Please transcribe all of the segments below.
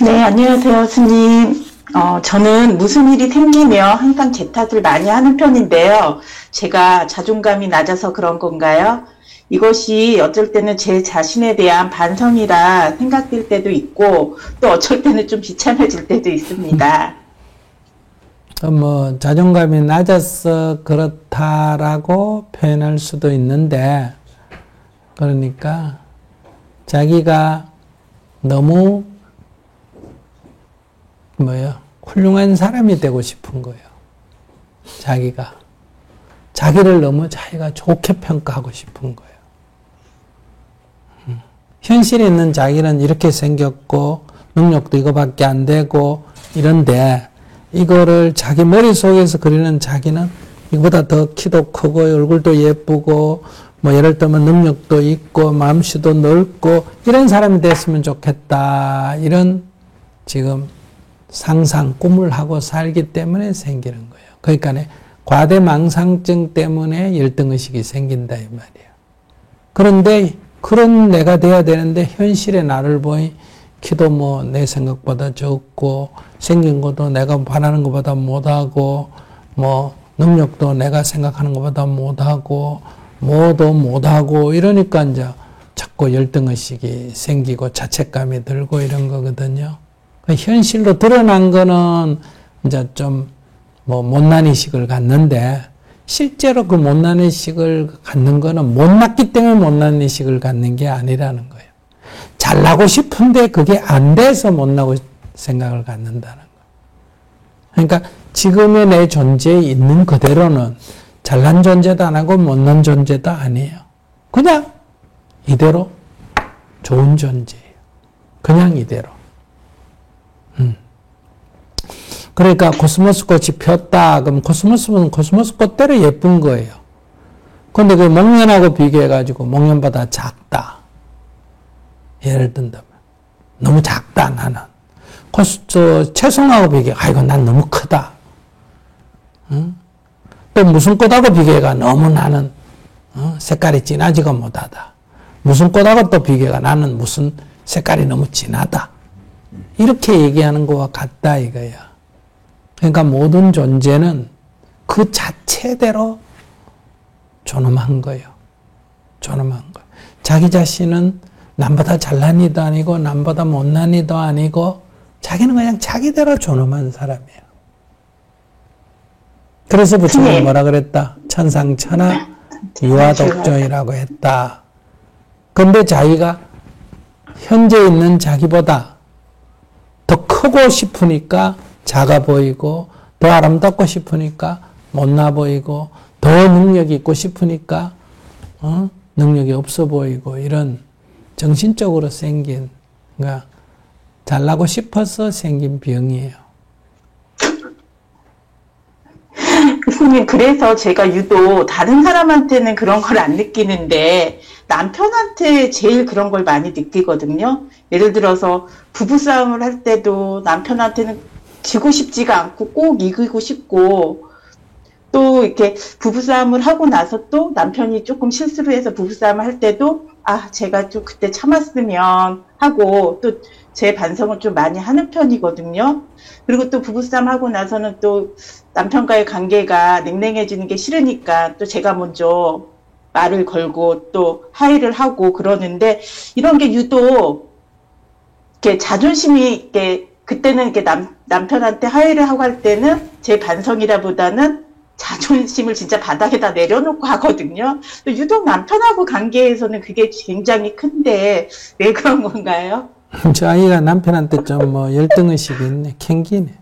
네, 안녕하세요, 스님. 저는 무슨 일이 생기면 항상 제 탓을 많이 하는 편인데요. 제가 자존감이 낮아서 그런 건가요? 이것이 어쩔 때는 제 자신에 대한 반성이라 생각될 때도 있고, 또 어쩔 때는 좀 비참해질 때도 있습니다. 자존감이 낮아서 그렇다라고 표현할 수도 있는데, 그러니까 자기가 너무 훌륭한 사람이 되고 싶은 거예요. 자기를 너무 자기가 좋게 평가하고 싶은 거예요. 현실에 있는 자기는 이렇게 생겼고 능력도 이거밖에 안 되고 이런데, 이거를 자기 머릿속에서 그리는 자기는 이거보다 더 키도 크고 얼굴도 예쁘고 예를 들면 능력도 있고 마음씨도 넓고 이런 사람이 됐으면 좋겠다, 이런 지금 상상, 꿈을 하고 살기 때문에 생기는 거예요. 그러니까 과대망상증 때문에 열등의식이 생긴다 이 말이에요. 그런데 그런 내가 돼야 되는데 현실의 나를 보니 키도 내 생각보다 적고 생긴 것도 내가 바라는 것보다 못하고 능력도 내가 생각하는 것보다 못하고 뭐도 못하고 이러니까 이제 자꾸 열등의식이 생기고 자책감이 들고 이런 거거든요. 현실로 드러난 거는 이제 좀 못난 의식을 갖는데, 실제로 그 못난 의식을 갖는 거는 못났기 때문에 못난 의식을 갖는 게 아니라는 거예요. 잘나고 싶은데 그게 안 돼서 못나고 생각을 갖는다는 거예요. 그러니까 지금의 내 존재에 있는 그대로는 잘난 존재도 안 하고 못난 존재도 아니에요. 그냥 이대로 좋은 존재예요. 그냥 이대로. 그러니까 코스모스 꽃이 폈다. 그럼 코스모스는 코스모스 꽃대로 예쁜 거예요. 근데 그 목련하고 비교해가지고 목련보다 작다. 예를 든다면. 너무 작다, 나는. 채송하고 비교해. 난 너무 크다. 응? 또 무슨 꽃하고 비교해가 너무 나는, 색깔이 진하지가 못하다. 무슨 꽃하고 또 비교해가 나는 무슨 색깔이 너무 진하다. 이렇게 얘기하는 거와 같다 이거야. 그러니까 모든 존재는 그 자체대로 존엄한 거예요. 존엄한 거예요. 자기 자신은 남보다 잘난 이도 아니고 남보다 못난 이도 아니고 자기는 그냥 자기대로 존엄한 사람이에요. 그래서 부처님이 뭐라 그랬다? 천상천하 유아독존이라고 했다. 근데 자기가 현재 있는 자기보다 더 크고 싶으니까 작아 보이고, 더 아름답고 싶으니까 못나 보이고, 더 능력이 있고 싶으니까 능력이 없어 보이고, 이런 정신적으로 생긴, 그러니까 잘나고 싶어서 생긴 병이에요. 교수님, 그래서 제가 유독 다른 사람한테는 그런 걸 안 느끼는데 남편한테 제일 그런 걸 많이 느끼거든요. 예를 들어서 부부싸움을 할 때도 남편한테는 지고 싶지가 않고 꼭 이기고 싶고, 또 이렇게 부부싸움을 하고 나서 또 남편이 조금 실수를 해서 부부싸움을 할 때도 제가 좀 그때 참았으면 하고 또 제 반성을 좀 많이 하는 편이거든요. 그리고 또 부부싸움 하고 나서는 또 남편과의 관계가 냉랭해지는 게 싫으니까 또 제가 먼저 말을 걸고 또 하의를 하고 그러는데, 이런 게 유독 이렇게 자존심이 이렇게 그때는 이렇게 남편한테 하의를 하고 할 때는 제 반성이라보다는 자존심을 진짜 바닥에다 내려놓고 하거든요. 또 유독 남편하고 관계에서는 그게 굉장히 큰데 왜 그런 건가요? 저 아이가 남편한테 좀 열등의식이 있네. 캥기네.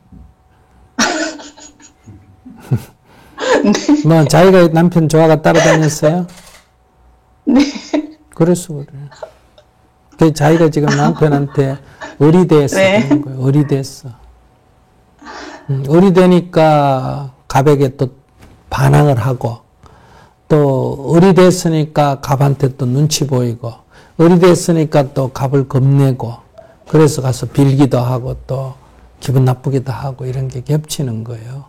네. 자기가 남편 좋아가 따라다녔어요? 네. 그래서 그래. 그 자기가 지금 남편한테 어리대서 네. 그런 거예요. 어리대서. 어리대니까 갑에게 또 반항을 하고, 또 어리됐으니까 갑한테 또 눈치 보이고, 어리됐으니까 또 갑을 겁내고, 그래서 가서 빌기도 하고 또 기분 나쁘기도 하고 이런 게 겹치는 거예요.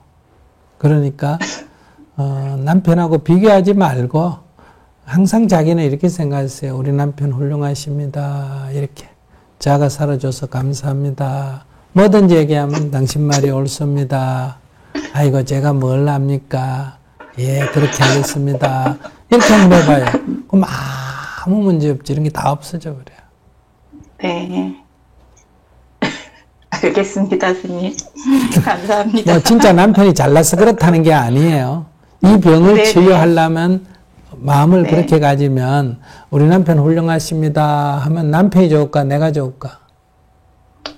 그러니까 남편하고 비교하지 말고 항상 자기는 이렇게 생각하세요. 우리 남편 훌륭하십니다. 이렇게 자가 살아줘서 감사합니다. 뭐든지 얘기하면 당신 말이 옳습니다. 아이고, 제가 뭘 압니까? 예, 그렇게 하겠습니다. 이렇게 한번 해봐요. 그럼 아무 문제 없지. 이런 게 다 없어져 버려요. 네. 알겠습니다, 스님. 감사합니다. 뭐 진짜 남편이 잘나서 그렇다는 게 아니에요. 이 병을 네네. 치료하려면 마음을 네. 그렇게 가지면 우리 남편 훌륭하십니다 하면 남편이 좋을까 내가 좋을까?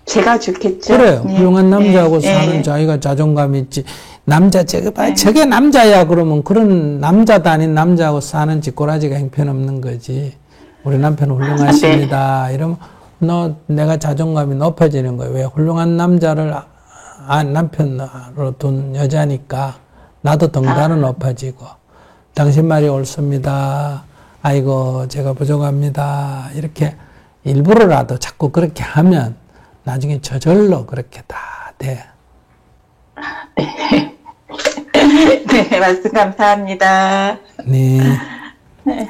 제가 좋겠죠. 그래요. 스님. 훌륭한 남자하고 네. 사는 네. 자기가 자존감 있지. 남자 저게 남자야 그러면 그런 남자도 아닌 남자하고 사는 짓꼬라지가 형편없는 거지. 우리 남편 훌륭하십니다. 이러면 내가 자존감이 높아지는 거예요. 왜? 훌륭한 남자를 남편으로 둔 여자니까 나도 덩달아 높아지고 당신 말이 옳습니다. 아이고 제가 부족합니다. 이렇게 일부러라도 자꾸 그렇게 하면 나중에 저절로 그렇게 다 돼. 네, 말씀 감사합니다. 네. 네.